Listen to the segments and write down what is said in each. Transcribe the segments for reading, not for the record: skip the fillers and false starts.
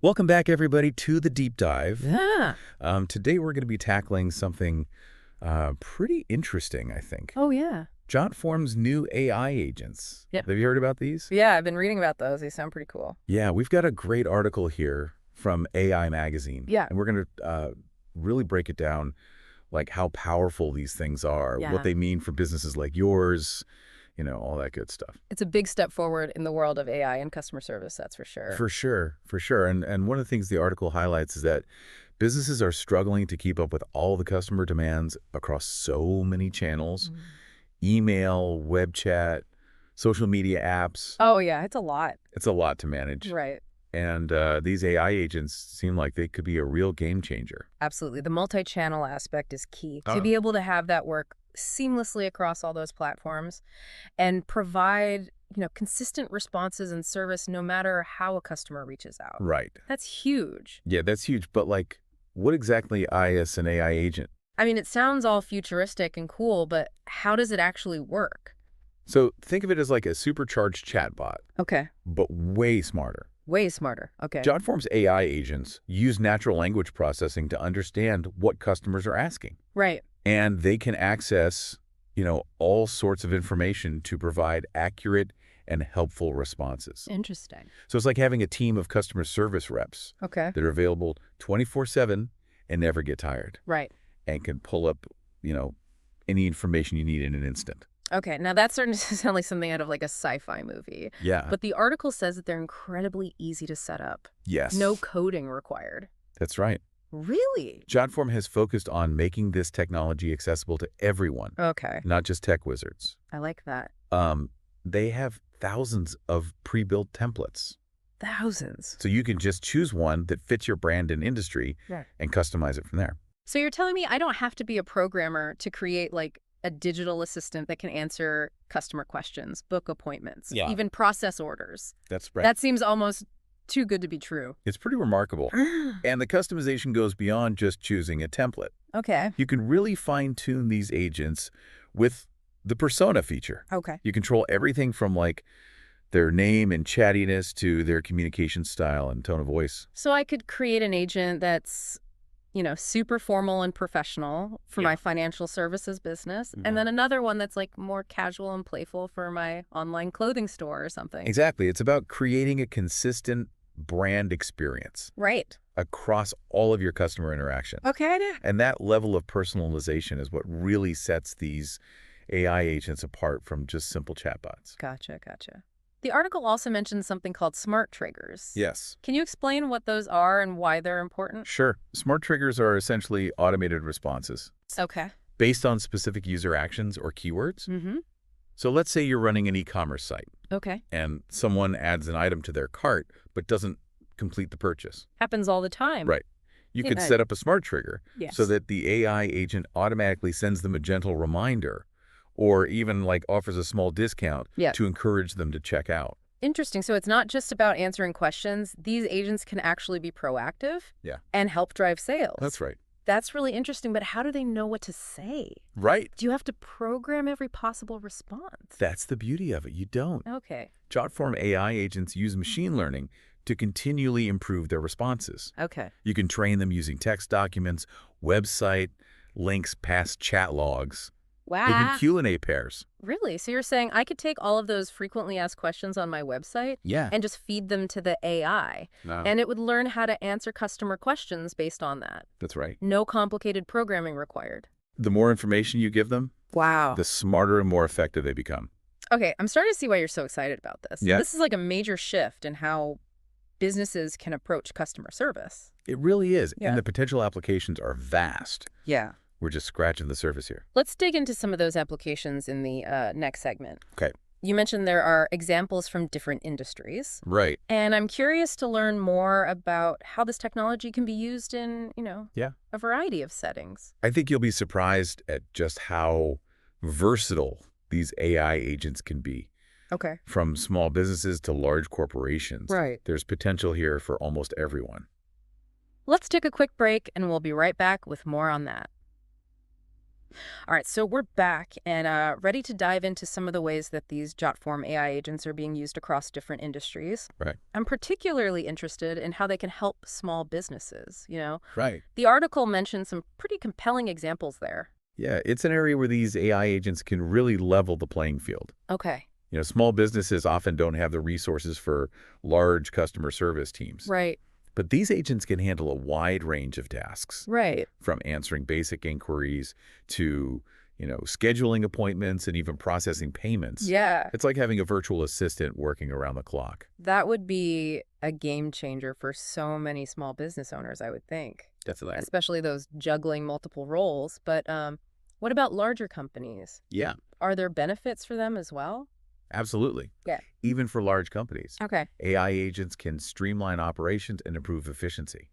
Welcome back, everybody, to the deep dive. Yeah. Today we're going to be tackling something pretty interesting, I think. Oh, yeah. JotForm's new AI agents. Yep. Have you heard about these? Yeah, I've been reading about those. They sound pretty cool. Yeah, we've got a great article here from AI Magazine. Yeah. And we're going to really break it down, like how powerful these things are, Yeah. what they mean for businesses like yours, all that good stuff. It's a big step forward in the world of AI and customer service, that's for sure. For sure, for sure. And one of the things the article highlights is that businesses are struggling to keep up with all the customer demands across so many channels, email, web chat, social media apps. Oh, yeah, it's a lot. It's a lot to manage. Right. And these AI agents seem like they could be a real game changer. Absolutely. The multi-channel aspect is key. Oh. To be able to have that work seamlessly across all those platforms and provide, consistent responses and service no matter how a customer reaches out. Right. That's huge. Yeah, that's huge. But what exactly is an AI agent? I mean, it sounds all futuristic and cool, but how does it actually work? So think of it as like a supercharged chatbot, Okay. but way smarter. Way smarter. Okay. JotForm's AI agents use natural language processing to understand what customers are asking. Right. And they can access, all sorts of information to provide accurate and helpful responses. Interesting. So it's like having a team of customer service reps Okay. that are available 24/7 and never get tired Right. and can pull up, any information you need in an instant. Okay, now that's starting to sound like something out of like a sci-fi movie. Yeah. But the article says that they're incredibly easy to set up. Yes. No coding required. That's right. Really? JotForm has focused on making this technology accessible to everyone, Okay, not just tech wizards. I like that. They have thousands of pre-built templates. Thousands. So you can just choose one that fits your brand and industry Yeah. and customize it from there. So you're telling me I don't have to be a programmer to create like a digital assistant that can answer customer questions, book appointments, Yeah. even process orders. That's right. That seems almost too good to be true. It's pretty remarkable. And the customization goes beyond just choosing a template. Okay. You can really fine-tune these agents with the persona feature. Okay. You control everything from their name and chattiness to their communication style and tone of voice. So I could create an agent that's, super formal and professional for Yeah. my financial services business. Mhm. And then another one that's like more casual and playful for my online clothing store or something. Exactly. It's about creating a consistent brand experience Right. across all of your customer interaction. Okay. And that level of personalization is what really sets these AI agents apart from just simple chatbots. Gotcha. The article also mentions something called smart triggers. Yes. Can you explain what those are and why they're important? Sure. Smart triggers are essentially automated responses Okay. based on specific user actions or keywords. Mm-hmm. So let's say you're running an e-commerce site Okay. and someone adds an item to their cart but doesn't complete the purchase. Happens all the time. Right. You could Yeah. set up a smart trigger Yes. so that the AI agent automatically sends them a gentle reminder or even offers a small discount Yeah. to encourage them to check out. Interesting. So it's not just about answering questions. These agents can actually be proactive Yeah. and help drive sales. That's right. That's really interesting, but how do they know what to say? Right. Do you have to program every possible response? That's the beauty of it. You don't. Okay. JotForm AI agents use machine learning to continually improve their responses. Okay. You can train them using text documents, website links, past chat logs, Wow. even Q&A pairs. Really? So you're saying I could take all of those frequently asked questions on my website Yeah. and just feed them to the AI, and it would learn how to answer customer questions based on that. That's right. No complicated programming required. The more information you give them, Wow. the smarter and more effective they become. Okay, I'm starting to see why you're so excited about this. Yeah. This is like a major shift in how businesses can approach customer service. It really is. Yeah. And the potential applications are vast. Yeah. We're just scratching the surface here. Let's dig into some of those applications in the next segment. Okay. You mentioned there are examples from different industries. Right. And I'm curious to learn more about how this technology can be used in, Yeah. a variety of settings. I think you'll be surprised at just how versatile these AI agents can be. Okay. From small businesses to large corporations. Right. There's potential here for almost everyone. Let's take a quick break and we'll be right back with more on that. All right, so we're back and ready to dive into some of the ways that these JotForm AI agents are being used across different industries. Right. I'm particularly interested in how they can help small businesses, Right. The article mentioned some pretty compelling examples there. Yeah, it's an area where these AI agents can really level the playing field. Okay. Small businesses often don't have the resources for large customer service teams. Right. But these agents can handle a wide range of tasks, Right. from answering basic inquiries to, scheduling appointments and even processing payments. Yeah. It's like having a virtual assistant working around the clock. That would be a game changer for so many small business owners, I would think, Definitely. especially those juggling multiple roles. But what about larger companies? Yeah, Are there benefits for them as well? absolutely. Yeah. Even for large companies, Okay. AI agents can streamline operations and improve efficiency.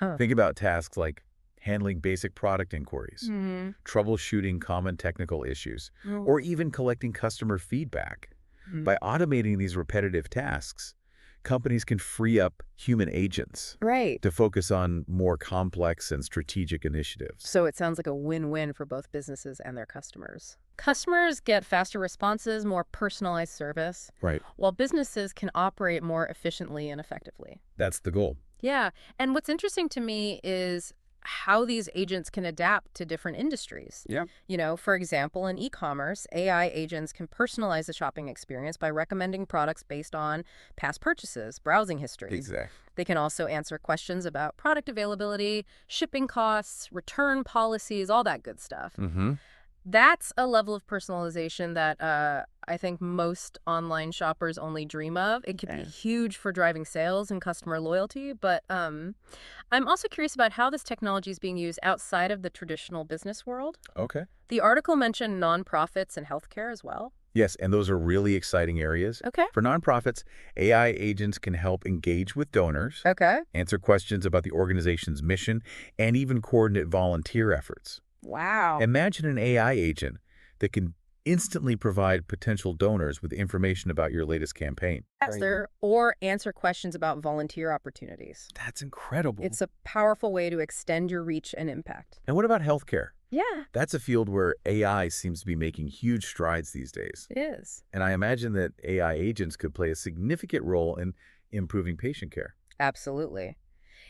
Huh. Think about tasks like handling basic product inquiries, Mm-hmm. troubleshooting common technical issues, or even collecting customer feedback. Mm. By automating these repetitive tasks, companies can free up human agents Right. to focus on more complex and strategic initiatives. So it sounds like a win-win for both businesses and their customers. Customers get faster responses, more personalized service, Right. while businesses can operate more efficiently and effectively. That's the goal. Yeah. And what's interesting to me is how these agents can adapt to different industries. Yeah. For example, in e-commerce, AI agents can personalize the shopping experience by recommending products based on past purchases, browsing history. Exactly. They can also answer questions about product availability, shipping costs, return policies, all that good stuff. Mm-hmm. That's a level of personalization that I think most online shoppers only dream of. It could be huge for driving sales and customer loyalty, but I'm also curious about how this technology is being used outside of the traditional business world. Okay. The article mentioned nonprofits and healthcare as well. Yes, and those are really exciting areas. Okay. For nonprofits, AI agents can help engage with donors, Okay. answer questions about the organization's mission, and even coordinate volunteer efforts. Wow. Imagine an AI agent that can instantly provide potential donors with information about your latest campaign. Or answer questions about volunteer opportunities. That's incredible. It's a powerful way to extend your reach and impact. And what about healthcare? Yeah, That's a field where AI seems to be making huge strides these days. it is. And I imagine that AI agents could play a significant role in improving patient care. Absolutely.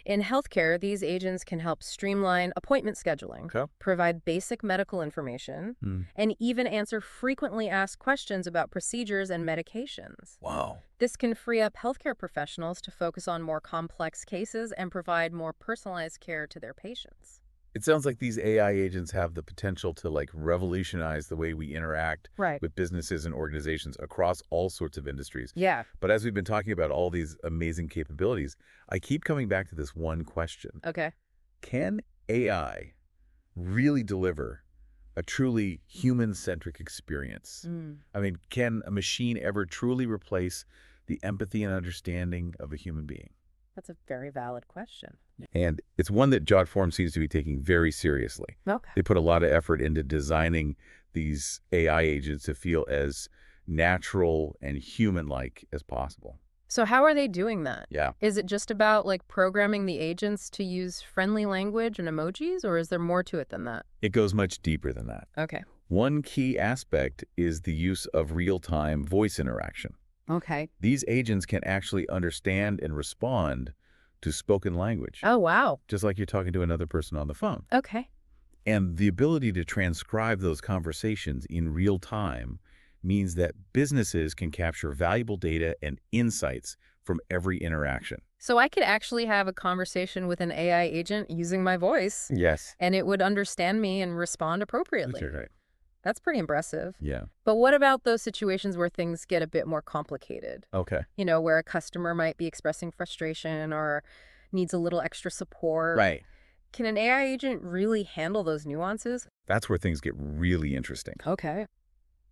In healthcare, these agents can help streamline appointment scheduling, Okay. provide basic medical information, and even answer frequently asked questions about procedures and medications. Wow. This can free up healthcare professionals to focus on more complex cases and provide more personalized care to their patients. It sounds like these AI agents have the potential to revolutionize the way we interact Right. with businesses and organizations across all sorts of industries. Yeah. But as we've been talking about all these amazing capabilities, I keep coming back to this one question. Okay. Can AI really deliver a truly human-centric experience? I mean, can a machine ever truly replace the empathy and understanding of a human being? That's a very valid question. And it's one that JotForm seems to be taking very seriously. Okay. They put a lot of effort into designing these AI agents to feel as natural and human-like as possible. So how are they doing that? Yeah. Is it just about programming the agents to use friendly language and emojis, or is there more to it than that? It goes much deeper than that. Okay. One key aspect is the use of real-time voice interaction. Okay. These agents can actually understand and respond to spoken language, Oh, wow. just like you're talking to another person on the phone. Okay. And the ability to transcribe those conversations in real time means that businesses can capture valuable data and insights from every interaction. So I could actually have a conversation with an AI agent using my voice, Yes. and it would understand me and respond appropriately. That's right. That's pretty impressive. Yeah. But what about those situations where things get a bit more complicated? Okay. Where a customer might be expressing frustration or needs a little extra support. Right. Can an AI agent really handle those nuances? That's where things get really interesting. Okay.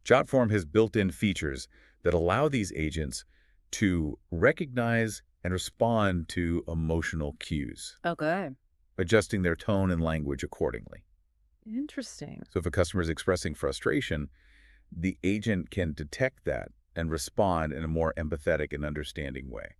JotForm has built-in features that allow these agents to recognize and respond to emotional cues, Okay. adjusting their tone and language accordingly. Interesting. So if a customer is expressing frustration, the agent can detect that and respond in a more empathetic and understanding way.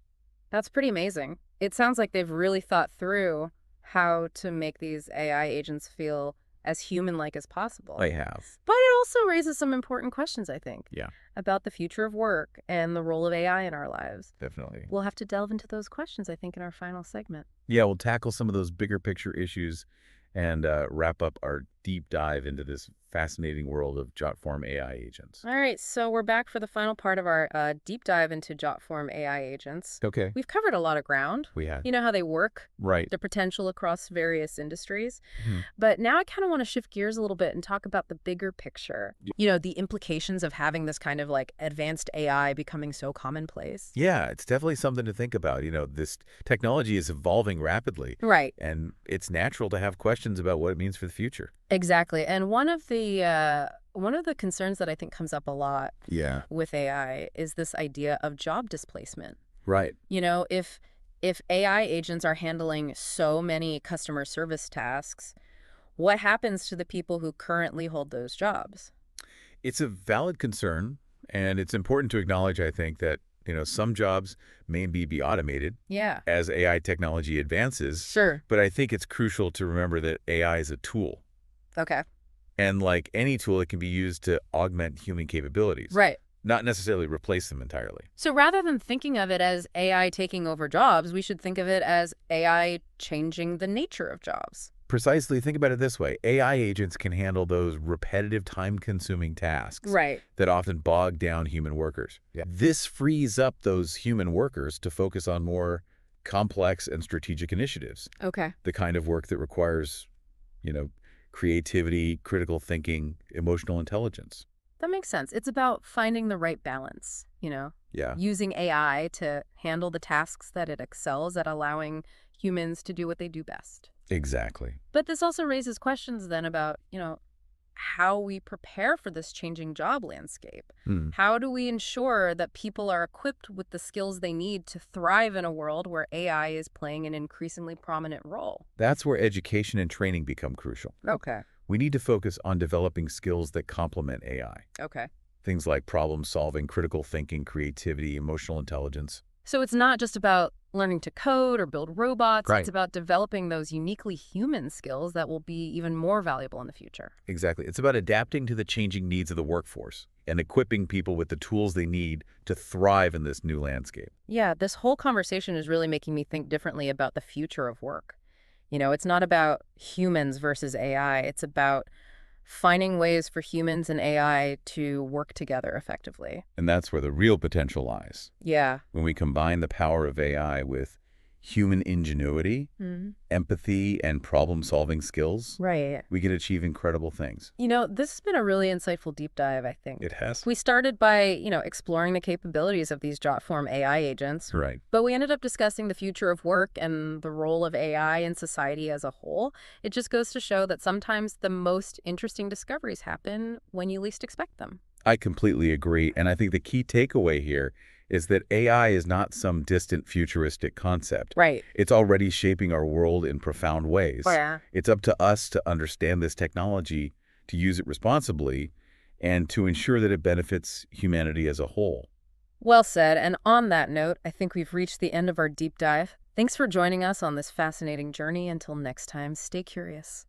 That's pretty amazing. It sounds like they've really thought through how to make these AI agents feel as human-like as possible. I have. But it also raises some important questions, I think, Yeah, about the future of work and the role of AI in our lives. definitely. We'll have to delve into those questions, I think, in our final segment. Yeah, we'll tackle some of those bigger picture issues and wrap up our deep dive into this fascinating world of JotForm AI agents. All right, so we're back for the final part of our deep dive into JotForm AI agents. Okay. We've covered a lot of ground. We had. You know how they work, Right. the potential across various industries. Mhm. But now I kind of want to shift gears a little bit and talk about the bigger picture. You know, the implications of having this kind of like advanced AI becoming so commonplace. Yeah, it's definitely something to think about. This technology is evolving rapidly, Right. and it's natural to have questions about what it means for the future. Exactly. And one of the concerns that I think comes up a lot Yeah. with AI is this idea of job displacement. Right. You know, if AI agents are handling so many customer service tasks, what happens to the people who currently hold those jobs? It's a valid concern, and it's important to acknowledge, I think, that, some jobs may be automated Yeah. as AI technology advances, Sure. but I think it's crucial to remember that AI is a tool. Okay. And like any tool, it can be used to augment human capabilities, Right. not necessarily replace them entirely. So rather than thinking of it as AI taking over jobs, we should think of it as AI changing the nature of jobs. Precisely, think about it this way. AI agents can handle those repetitive, time-consuming tasks Right. that often bog down human workers. Yeah. This frees up those human workers to focus on more complex and strategic initiatives, Okay. the kind of work that requires, you know, creativity, critical thinking, emotional intelligence. That makes sense. It's about finding the right balance, Yeah, using AI to handle the tasks that it excels at, allowing humans to do what they do best. exactly. But this also raises questions then about, how we prepare for this changing job landscape. Hmm. How do we ensure that people are equipped with the skills they need to thrive in a world where AI is playing an increasingly prominent role? That's where education and training become crucial. Okay. We need to focus on developing skills that complement AI. Okay. Things like problem solving, critical thinking, creativity, emotional intelligence. So it's not just about learning to code or build robots. Right. It's about developing those uniquely human skills that will be even more valuable in the future. Exactly. It's about adapting to the changing needs of the workforce and equipping people with the tools they need to thrive in this new landscape. Yeah, this whole conversation is really making me think differently about the future of work. It's not about humans versus AI. It's about finding ways for humans and AI to work together effectively. And that's where the real potential lies. Yeah. When we combine the power of AI with human ingenuity, Hmm. empathy, and problem-solving skills, Right. we can achieve incredible things. This has been a really insightful deep dive, I think. It has. We started by, exploring the capabilities of these JotForm AI agents, Right. but we ended up discussing the future of work and the role of AI in society as a whole. It just goes to show that sometimes the most interesting discoveries happen when you least expect them. I completely agree. And I think the key takeaway here is that AI is not some distant futuristic concept. Right. It's already shaping our world in profound ways. Yeah. It's up to us to understand this technology, to use it responsibly, and to ensure that it benefits humanity as a whole. Well said. And on that note, I think we've reached the end of our deep dive. Thanks for joining us on this fascinating journey. Until next time, stay curious.